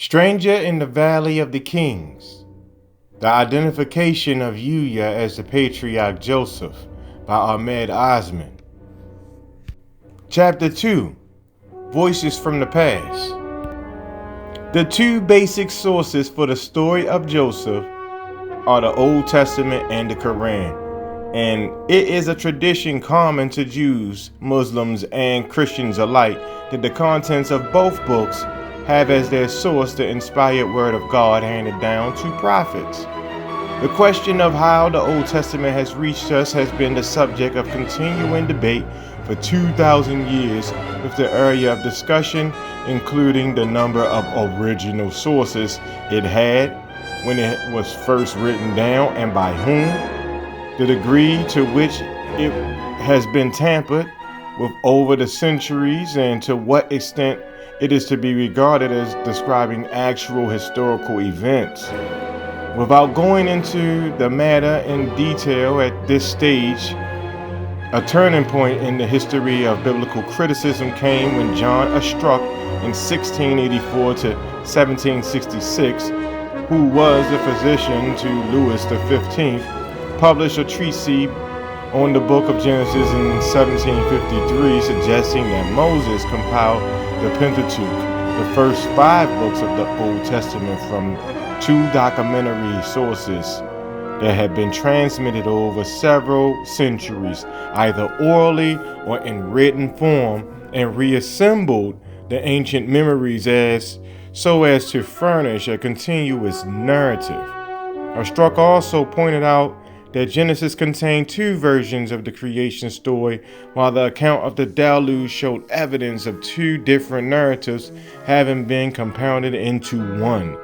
Stranger in the Valley of the Kings. The identification of Uya as the patriarch Joseph by Ahmed Osman. Chapter 2. Voices from the Past. The two basic sources for the story of Joseph are the Old Testament and the Quran, and it is a tradition common to Jews, Muslims, and Christians alike that the contents of both books have as their source the inspired word of God handed down to prophets. The question of how the Old Testament has reached us has been the subject of continuing debate for 2,000 years, with the area of discussion including the number of original sources it had when it was first written down and by whom, the degree to which it has been tampered with over the centuries, and to what extent it is to be regarded as describing actual historical events. Without going into the matter in detail at this stage, a turning point in the history of biblical criticism came when John Ostrach in 1684 to 1766, who was the physician to Louis XV, published a treatise on the book of Genesis in 1753, suggesting that Moses compiled the Pentateuch, the first 5 books of the Old Testament, from 2 documentary sources that had been transmitted over several centuries, either orally or in written form, and reassembled the ancient memories so as to furnish a continuous narrative. Ostrach also pointed out that Genesis contained 2 versions of the creation story, while the account of the deluge showed evidence of 2 different narratives having been compounded into one.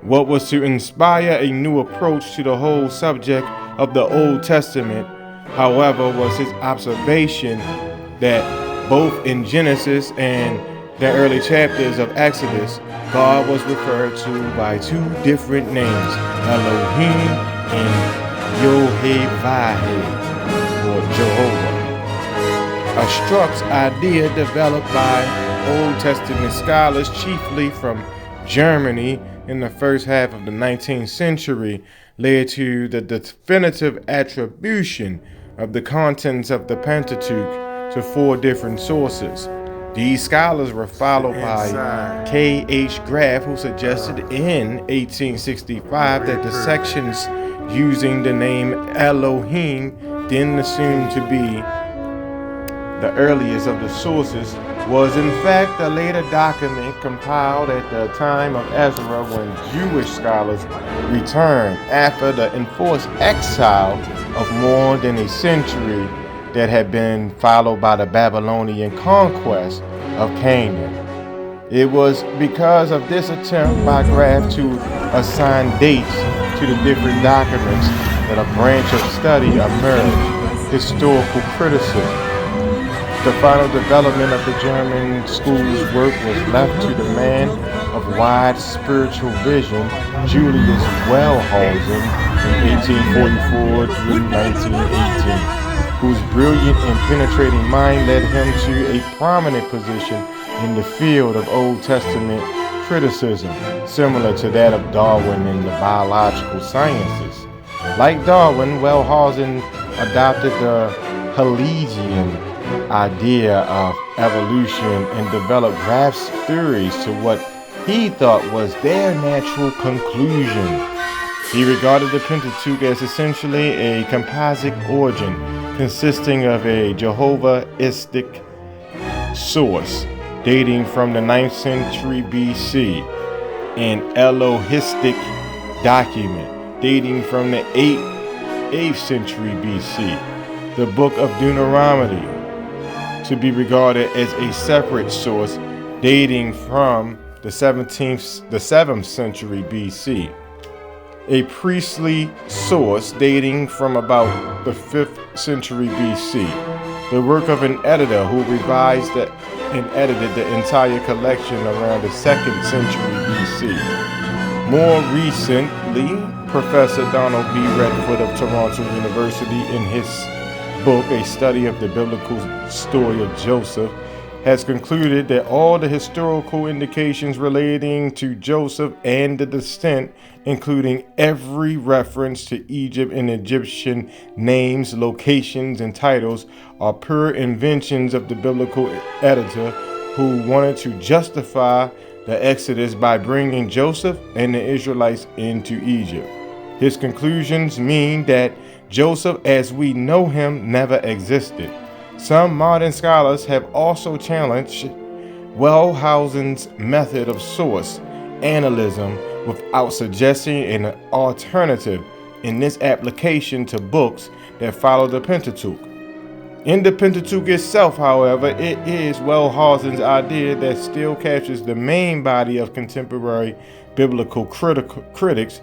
What was to inspire a new approach to the whole subject of the Old Testament, however, was his observation that both in Genesis and the early chapters of Exodus, God was referred to by 2 different names, Elohim and Yod-Heh-Vah-Heh, or Jehovah. Ostrach's idea, developed by Old Testament scholars chiefly from Germany in the first half of the 19th century, led to the definitive attribution of the contents of the Pentateuch to 4 different sources. These scholars were followed by K.H. Graff, who suggested in 1865 that the sections using the name Elohim, then assumed to be the earliest of the sources, was in fact a later document compiled at the time of Ezra, when Jewish scholars returned after the enforced exile of more than a century that had been followed by the Babylonian conquest of Canaan. It was because of this attempt by Graff to assign dates to the different documents that a branch of study emerged, historical criticism. The final development of the German school's work was left to the man of wide spiritual vision, Julius Wellhausen, in 1844 through 1918, whose brilliant and penetrating mind led him to a prominent position in the field of Old Testament criticism, similar to that of Darwin in the biological sciences. Like Darwin, Wellhausen adopted the Hegelian idea of evolution and developed Graff's theories to what he thought was their natural conclusion. He regarded the Pentateuch as essentially a composite origin consisting of a Jehovahistic source dating from the 9th century BC, an Elohistic document dating from the 8th century BC, the book of Deuteronomy to be regarded as a separate source dating from the 7th century BC, a priestly source dating from about the 5th century BC, the work of an editor who revised and edited the entire collection around the 2nd century BC. More recently, Professor Donald B. Redford of Toronto University, in his book, A Study of the Biblical Story of Joseph, has concluded that all the historical indications relating to Joseph and the descent, including every reference to Egypt and Egyptian names, locations, and titles, are pure inventions of the biblical editor who wanted to justify the Exodus by bringing Joseph and the Israelites into Egypt. His conclusions mean that Joseph, as we know him, never existed. Some modern scholars have also challenged Wellhausen's method of source analysis without suggesting an alternative in this application to books that follow the Pentateuch. In the Pentateuch itself, however, it is Wellhausen's idea that still captures the main body of contemporary biblical critics,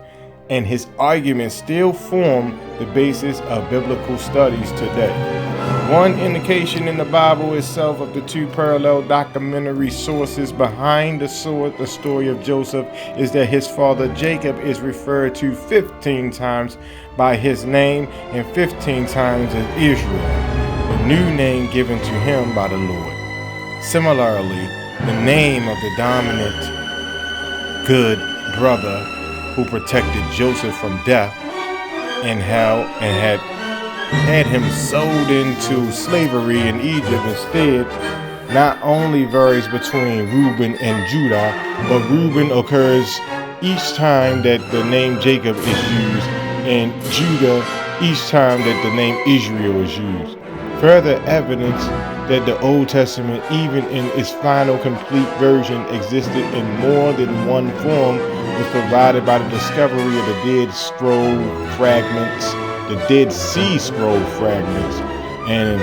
and his arguments still form the basis of biblical studies today. One indication in the Bible itself of the two parallel documentary sources behind the story of Joseph is that his father Jacob is referred to 15 times by his name and 15 times as Israel, the new name given to him by the Lord. Similarly, the name of the dominant good brother who protected Joseph from death and hell and had him sold into slavery in Egypt instead, not only varies between Reuben and Judah, but Reuben occurs each time that the name Jacob is used, and Judah each time that the name Israel is used. Further evidence that the Old Testament, even in its final complete version, existed in more than one form was provided by the discovery of the Dead Scroll fragments, the Dead Sea Scroll fragments, and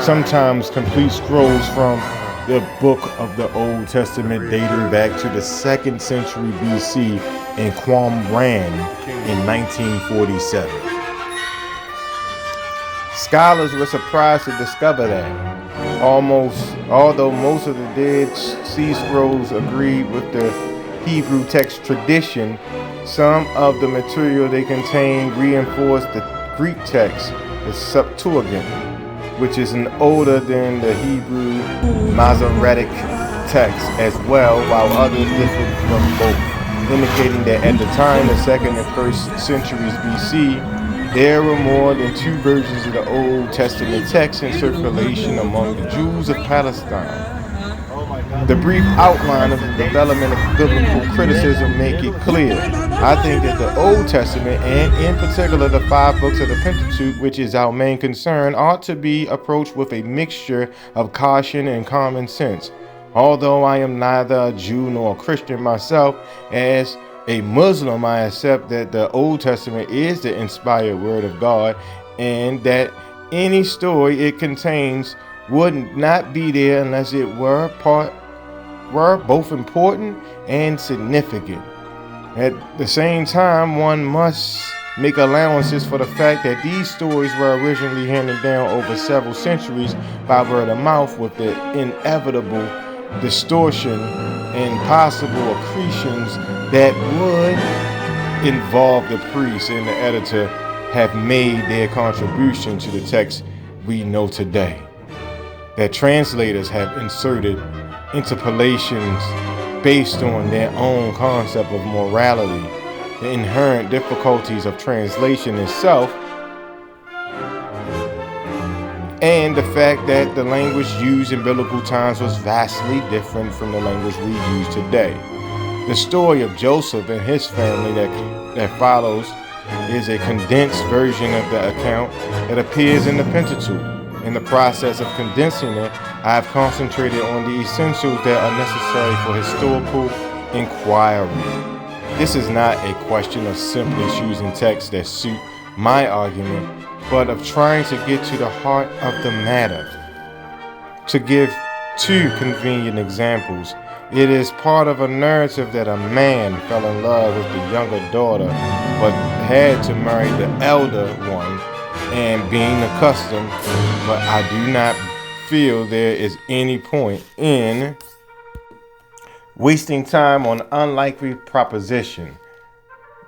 sometimes complete scrolls from the book of the Old Testament dating back to the 2nd century BC in Qumran in 1947. Scholars were surprised to discover that, although most of the Dead Sea Scrolls agreed with the Hebrew text tradition, some of the material they contained reinforced the Greek text, the Septuagint, which is an older than the Hebrew Masoretic text as well, while others differed from both, indicating that at the time, the 2nd and 1st centuries BC, there were more than 2 versions of the Old Testament text in circulation among the Jews of Palestine. The brief outline of the development of biblical criticism make it clear. I think that the Old Testament, and in particular the 5 books of the Pentateuch, which is our main concern, ought to be approached with a mixture of caution and common sense. Although I am neither a Jew nor a Christian myself, as a Muslim, I accept that the Old Testament is the inspired word of God, and that any story it contains would not be there unless it were both important and significant. At the same time, one must make allowances for the fact that these stories were originally handed down over several centuries by word of mouth, with the inevitable distortion and possible accretions that would involve the priest and the editor have made their contribution to the text we know today. That translators have inserted interpolations based on their own concept of morality, the inherent difficulties of translation itself, and the fact that the language used in biblical times was vastly different from the language we use today. The story of Joseph and his family that follows is a condensed version of the account that appears in the Pentateuch. In the process of condensing it, I have concentrated on the essentials that are necessary for historical inquiry. This is not a question of simply choosing texts that suit my argument, but of trying to get to the heart of the matter. To give 2 convenient examples, it is part of a narrative that a man fell in love with the younger daughter, but had to marry the elder one, and being accustomed, but I do not feel there is any point in wasting time on unlikely proposition,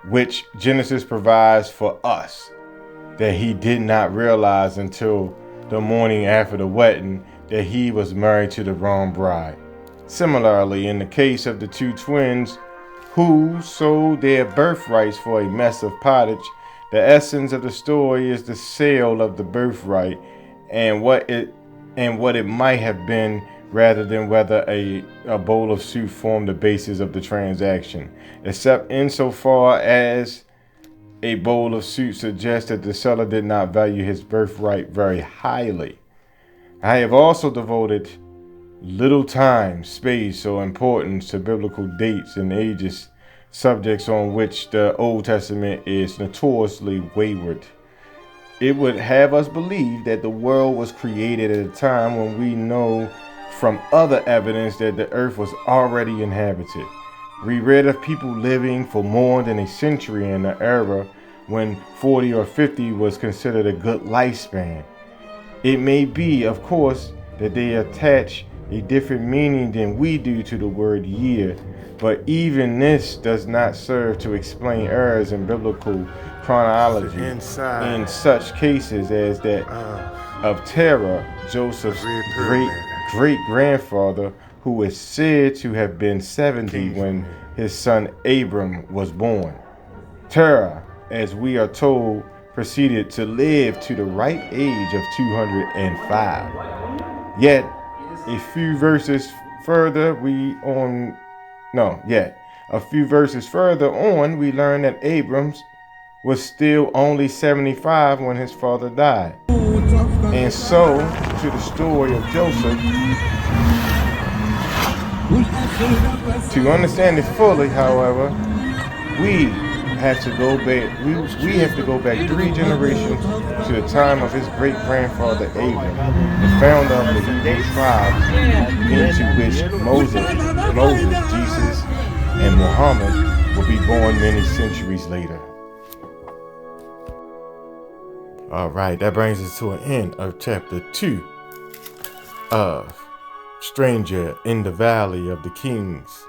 which Genesis provides for us, that he did not realize until the morning after the wedding that he was married to the wrong bride. Similarly, in the case of the two twins who sold their birthrights for a mess of pottage, the essence of the story is the sale of the birthright and what it might have been, rather than whether a bowl of soup formed the basis of the transaction, except insofar as a bowl of soup suggests that the seller did not value his birthright very highly. I have also devoted little time, space, or importance to biblical dates and ages, subjects on which the Old Testament is notoriously wayward. It would have us believe that the world was created at a time when we know from other evidence that the earth was already inhabited. We read of people living for more than a century in an era when 40 or 50 was considered a good lifespan. It may be, of course, that they attach a different meaning than we do to the word year, but even this does not serve to explain errors in biblical chronology in such cases as that of Terah, Joseph's great-grandfather, who is said to have been 70 when his son Abram was born. Terah, as we are told, proceeded to live to the ripe age of 205. Yet, a few verses further we learn that Abrams was still only 75 when his father died. And so, to the story of Joseph, to understand it fully, however, we have to go back 3 generations to the time of his great-grandfather Abram, the founder of the Hebrew tribes, into which Moses, Jesus, and Muhammad will be born many centuries later. All right, that brings us to an end of chapter 2 of Stranger in the Valley of the Kings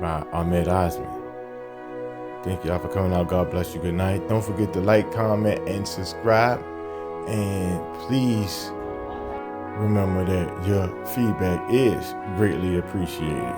by Ahmed Osman. Thank y'all for coming out. God bless you. Good night. Don't forget to like, comment, and subscribe. And please remember that your feedback is greatly appreciated.